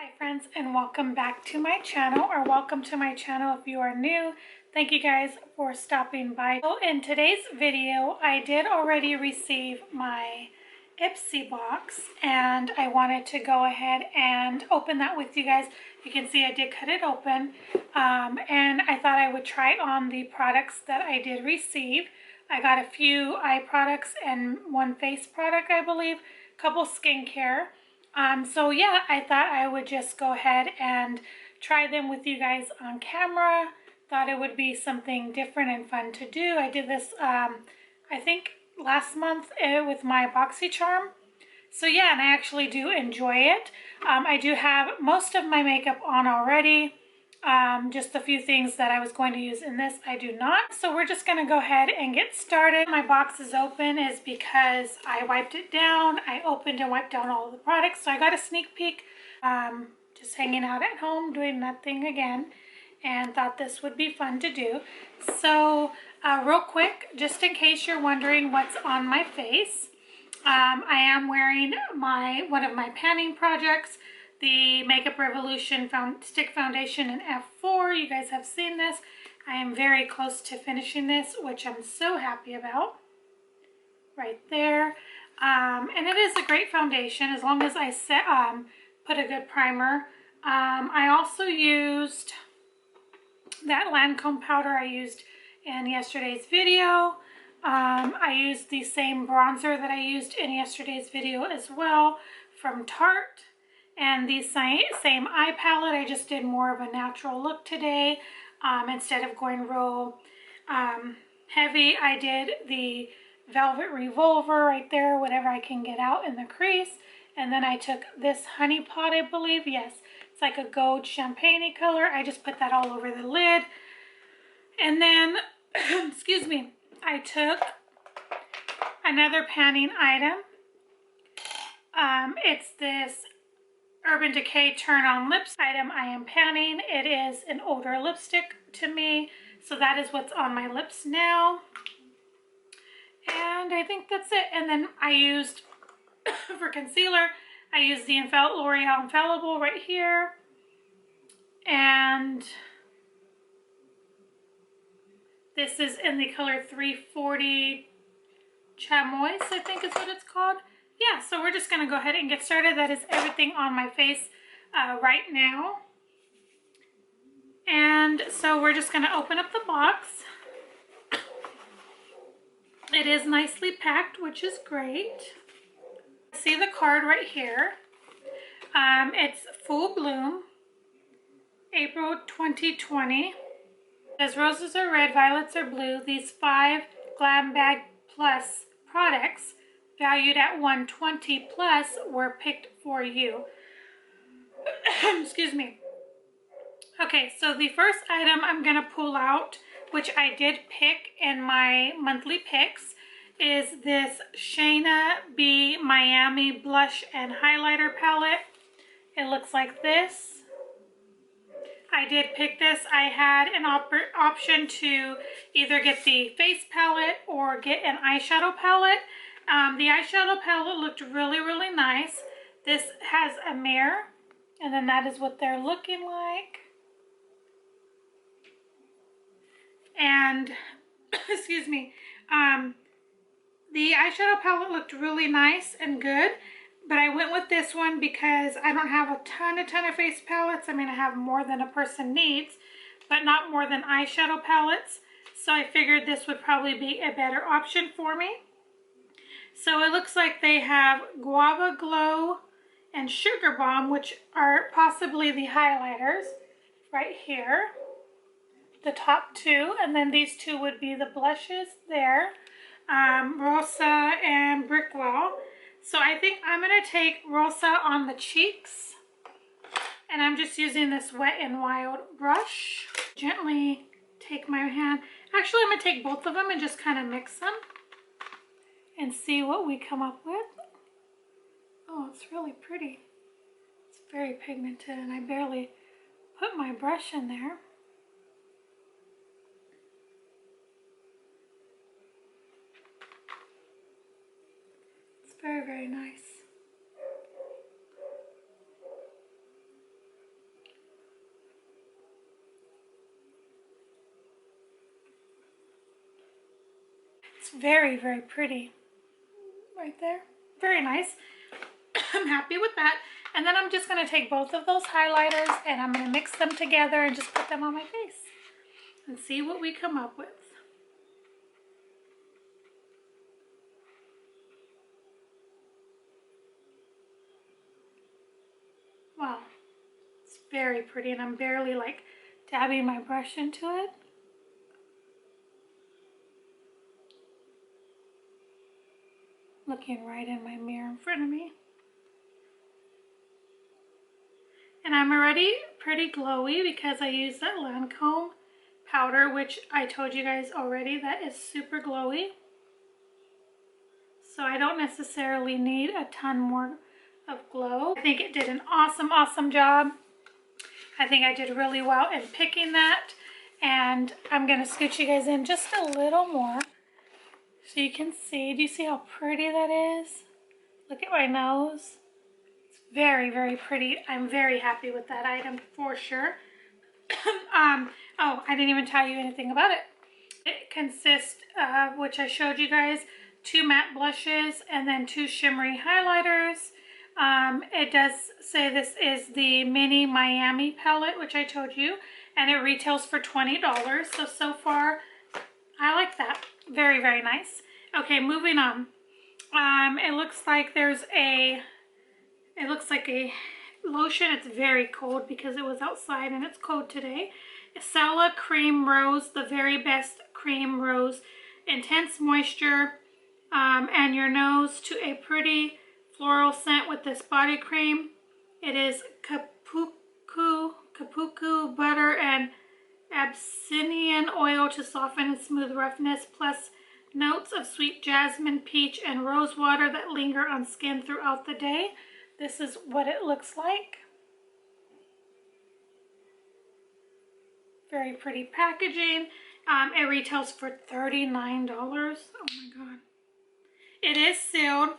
Hi friends, and welcome back to my channel, or welcome to my channel if you are new. Thank you guys for stopping by. So in today's video, I did already receive my Ipsy box and I wanted to go ahead and open that with you guys. You can see I did cut it open and I thought I would try on the products that I did receive. I got a few eye products and one face product, I believe, a couple skincare. So yeah, I thought I would just go ahead and try them with you guys on camera. Thought it would be something different and fun to do. I did this, I think last month with my BoxyCharm. So yeah, and I actually do enjoy it. I do have most of my makeup on already. Just a few things that I was going to use in this, I do not. So we're just going to go ahead and get started. My box is open is because I wiped it down. I opened and wiped down all of the products. So I got a sneak peek, just hanging out at home, doing nothing again, and thought this would be fun to do. So real quick, just in case you're wondering what's on my face, I am wearing one of my panning projects, the Makeup Revolution Stick Foundation in F4. You guys have seen this. I am very close to finishing this, which I'm so happy about. Right there. And it is a great foundation as long as I put a good primer. I also used that Lancome powder I used in yesterday's video. I used the same bronzer that I used in yesterday's video as well from Tarte. And the same eye palette, I just did more of a natural look today. Instead of going real heavy, I did the Velvet Revolver right there, whatever I can get out in the crease. And then I took this Honey Pot, I believe. Yes, it's like a gold champagne color. I just put that all over the lid. And then, excuse me, I took another panning item. It's this Urban Decay Turn On Lips item I am panning. It is an older lipstick to me, so that is what's on my lips now. And I think that's it. And then I used, for concealer, I used the L'Oreal Infallible right here. And this is in the color 340 Chamois, I think is what it's called. Yeah, so we're just going to go ahead and get started. That is everything on my face right now. And so we're just going to open up the box. It is nicely packed, which is great. See the card right here. It's Full Bloom, April 2020. It says roses are red, violets are blue. These 5 Glam Bag Plus products valued at $120 plus were picked for you. Excuse me. Okay, so the first item I'm going to pull out, which I did pick in my monthly picks, is this Shayna B Miami Blush and Highlighter Palette. It looks like this. I did pick this. I had an option to either get the face palette or get an eyeshadow palette. The eyeshadow palette looked really, really nice. This has a mirror, and then that is what they're looking like. And, excuse me, the eyeshadow palette looked really nice and good, but I went with this one because I don't have a ton of face palettes. I mean, I have more than a person needs, but not more than eyeshadow palettes. So I figured this would probably be a better option for me. So it looks like they have Guava Glow and Sugar Bomb, which are possibly the highlighters right here. The top two, and then these two would be the blushes there. Rosa and Brickwell. So I think I'm going to take Rosa on the cheeks. And I'm just using this Wet n Wild brush. Gently take my hand. Actually, I'm going to take both of them and just kind of mix them and see what we come up with. Oh, it's really pretty. It's very pigmented, and I barely put my brush in there. It's very, very nice. It's very, very pretty. Right there. Very nice. I'm happy with that. And then I'm just going to take both of those highlighters and I'm going to mix them together and just put them on my face and see what we come up with. Wow. It's very pretty and I'm barely like dabbing my brush into it. Looking right in my mirror in front of me. And I'm already pretty glowy because I used that Lancome powder, which I told you guys already that is super glowy. So I don't necessarily need a ton more of glow. I think it did an awesome job. I think I did really well in picking that. And I'm going to scooch you guys in just a little more so you can see. Do you see how pretty that is? Look at my nose. It's very, very pretty. I'm very happy with that item for sure. Oh, I didn't even tell you anything about it. It consists of, which I showed you guys, 2 matte blushes and then 2 shimmery highlighters. It does say this is the Mini Miami palette, which I told you, and it retails for $20. So far, I like that. Very, very nice. Okay, moving on. It looks like there's a, it looks like a lotion. It's very cold because it was outside and it's cold today. Sella Cream Rose, the very best cream rose. Intense moisture and your nose to a pretty floral scent with this body cream. It is kapuku butter and Abyssinian oil to soften and smooth roughness, plus notes of sweet jasmine, peach, and rose water that linger on skin throughout the day. This is what it looks like. Very pretty packaging. It retails for $39. Oh my god. It is sealed,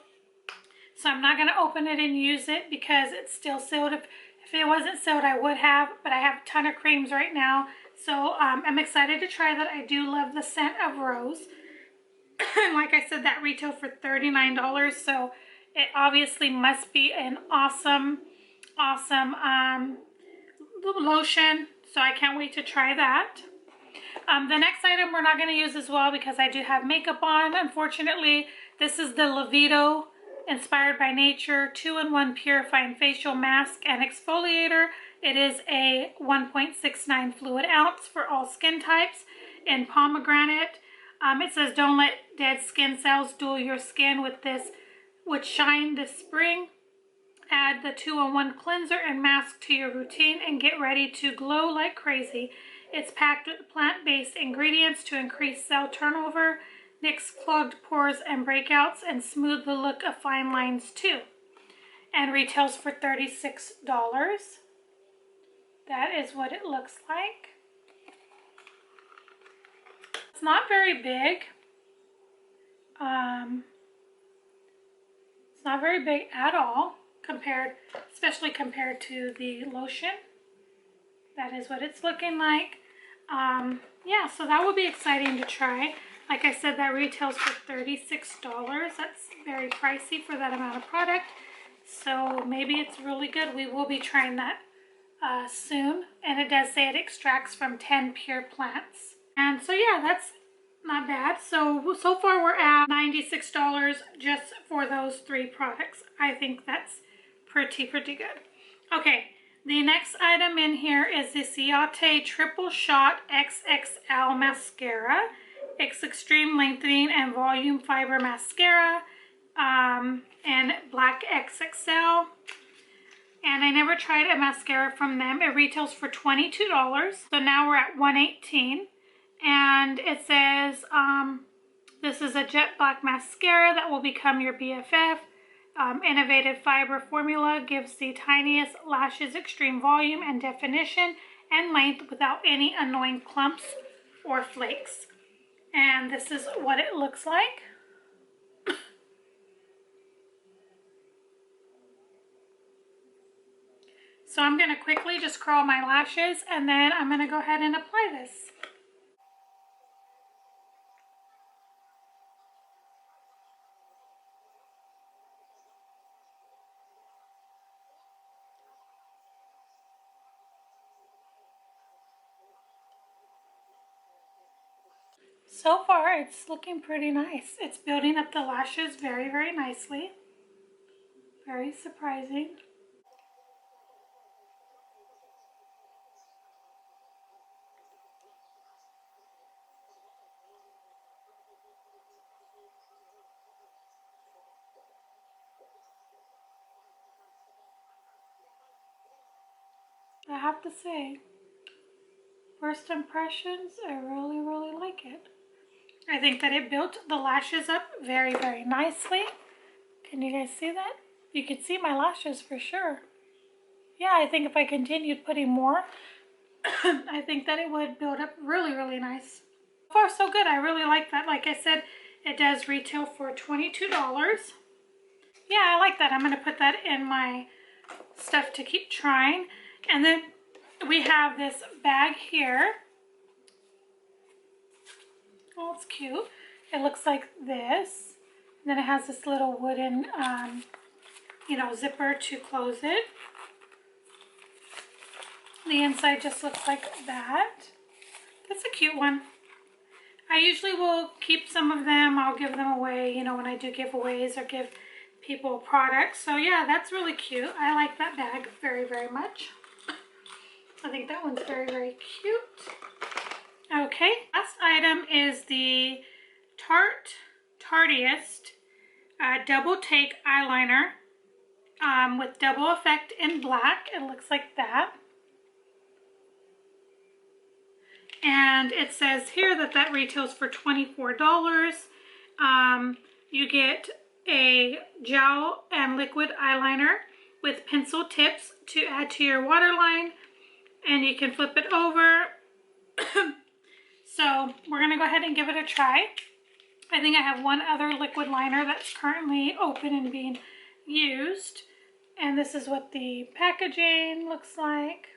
so I'm not going to open it and use it because it's still sealed. If it wasn't sealed, I would have, but I have a ton of creams right now. So I'm excited to try that. I do love the scent of rose. And like I said, that retailed for $39, so it obviously must be an awesome lotion. So I can't wait to try that. The next item we're not going to use as well because I do have makeup on. Unfortunately, this is the Levito Inspired by Nature 2-in-1 Purifying Facial Mask and Exfoliator. It is a 1.69 fluid ounce for all skin types in pomegranate. It says don't let dead skin cells dull your skin with this, with shine this spring. Add the 2-in-1 cleanser and mask to your routine and get ready to glow like crazy. It's packed with plant-based ingredients to increase cell turnover, nix clogged pores and breakouts, and smooth the look of fine lines too. And retails for $36. That is what it looks like. It's not very big. It's not very big at all, especially compared to the lotion. That is what it's looking like. Yeah, so that will be exciting to try. Like I said, that retails for $36. That's very pricey for that amount of product. So maybe it's really good. We will be trying that soon. And it does say it extracts from 10 pure plants. And so yeah, that's not bad. So far we're at $96 just for those 3 products. I think that's pretty good. Okay. The next item in here is the Ciate Triple Shot XXL Mascara. It's Extreme Lengthening and Volume Fiber Mascara and Black XXL. And I never tried a mascara from them. It retails for $22. So now we're at $118. And it says this is a jet black mascara that will become your BFF. Innovative fiber formula gives the tiniest lashes extreme volume and definition and length without any annoying clumps or flakes. And this is what it looks like. So I'm going to quickly just curl my lashes and then I'm going to go ahead and apply this. So far, it's looking pretty nice. It's building up the lashes very, very nicely. Very surprising. I have to say, first impressions, I really, really like it. I think that it built the lashes up very, very nicely. Can you guys see that? You can see my lashes for sure. Yeah, I think if I continued putting more, I think that it would build up really, really nice. So far, so good. I really like that. Like I said, it does retail for $22. Yeah, I like that. I'm going to put that in my stuff to keep trying. And then we have this bag here. Oh, it's cute. It looks like this. And then it has this little wooden, zipper to close it. The inside just looks like that. That's a cute one. I usually will keep some of them. I'll give them away, when I do giveaways or give people products. So yeah, that's really cute. I like that bag very, very much. I think that one's very, very cute. Okay, last item is the Tarteist Double Take Eyeliner with double effect in black. It looks like that. And it says here that retails for $24. You get a gel and liquid eyeliner with pencil tips to add to your waterline, and you can flip it over. So we're going to go ahead and give it a try. I think I have one other liquid liner that's currently open and being used. And this is what the packaging looks like.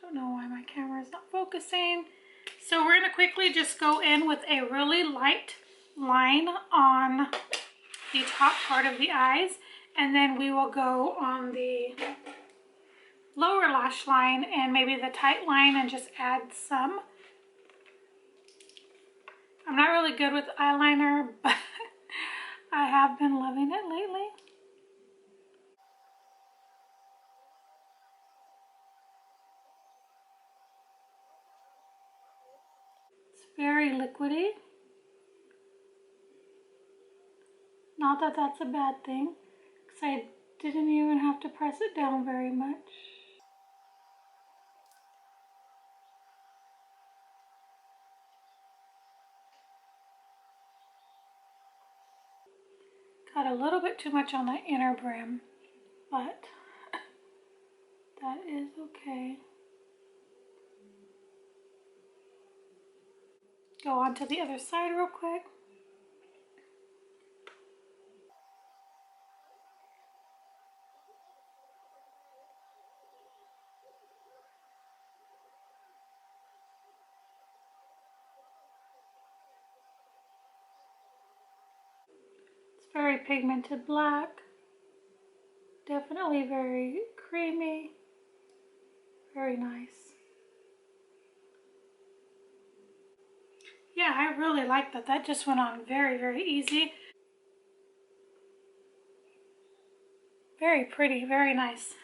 Don't know why my camera is not focusing. So we're going to quickly just go in with a really light line on the top part of the eyes, and then we will go on the lower lash line and maybe the tight line and just add some. I'm not really good with eyeliner, but I have been loving it lately. It's very liquidy. Not that that's a bad thing, because I didn't even have to press it down very much. Got a little bit too much on the inner brim, but that is okay. Go on to the other side real quick. It's very pigmented black. Definitely very creamy. Very nice. Yeah, I really like that. That just went on very, very easy. Very pretty, very nice.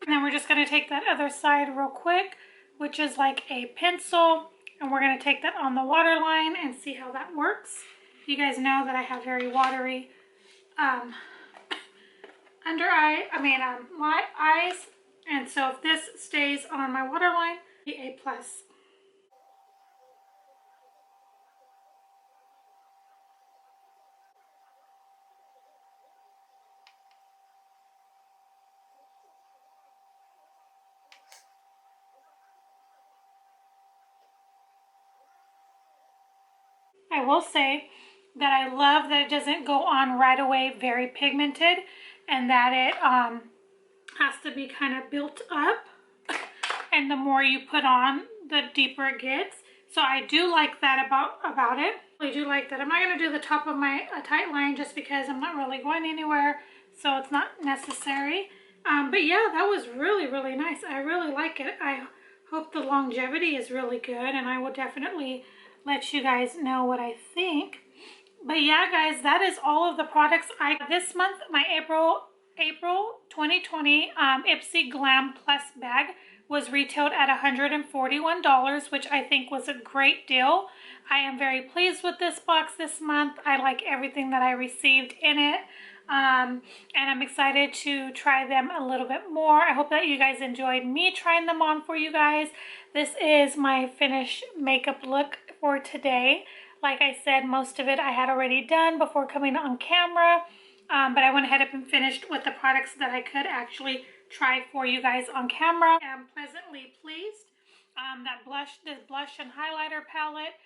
And then we're just going to take that other side real quick, which is like a pencil. And we're going to take that on the waterline and see how that works. You guys know that I have very watery my eyes. And so if this stays on my waterline, be A+. I will say that I love that it doesn't go on right away very pigmented, and that it has to be kind of built up, and the more you put on, the deeper it gets. So I do like that about it. I do like that. I'm not going to do the top of my tight line just because I'm not really going anywhere, so it's not necessary. But yeah, that was really, really nice. I really like it. I Hope the longevity is really good, and I will definitely let you guys know what I think. But yeah, guys, that is all of the products I got this month. My April 2020 Ipsy Glam Plus bag was retailed at $141, which I think was a great deal. I am very pleased with this box this month. I like everything that I received in it. And I'm excited to try them a little bit more. I hope that you guys enjoyed me trying them on for you guys. This is my finished makeup look for today. Like I said, most of it I had already done before coming on camera, but I went ahead and finished with the products that I could actually try for you guys on camera. I'm pleasantly pleased. This blush and highlighter palette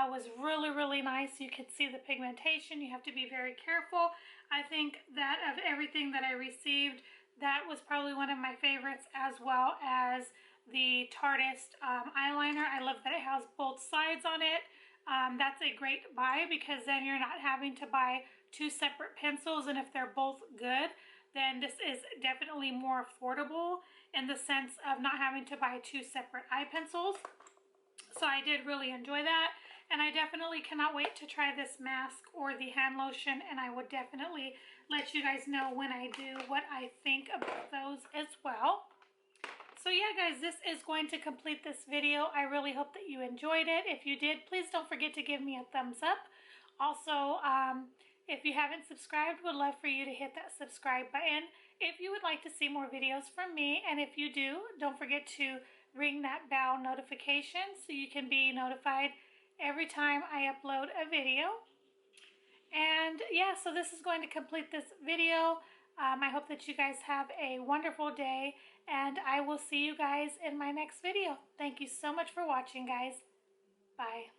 was really nice. You could see the pigmentation. You have to be very careful. I think that of everything that I received, that was probably one of my favorites, as well as the Tarteist eyeliner. I love that it has both sides on it. That's a great buy, because then you're not having to buy two separate pencils, and if they're both good, then this is definitely more affordable in the sense of not having to buy two separate eye pencils. So I did really enjoy that, and I definitely cannot wait to try this mask or the hand lotion, and I would definitely let you guys know when I do what I think about those as well. So yeah, guys, this is going to complete this video. I really hope that you enjoyed it. If you did, please don't forget to give me a thumbs up. Also, if you haven't subscribed, would love for you to hit that subscribe button if you would like to see more videos from me. And if you do, don't forget to ring that bell notification so you can be notified every time I upload a video. And yeah, so this is going to complete this video. I hope that you guys have a wonderful day, and I will see you guys in my next video. Thank you so much for watching, guys. Bye.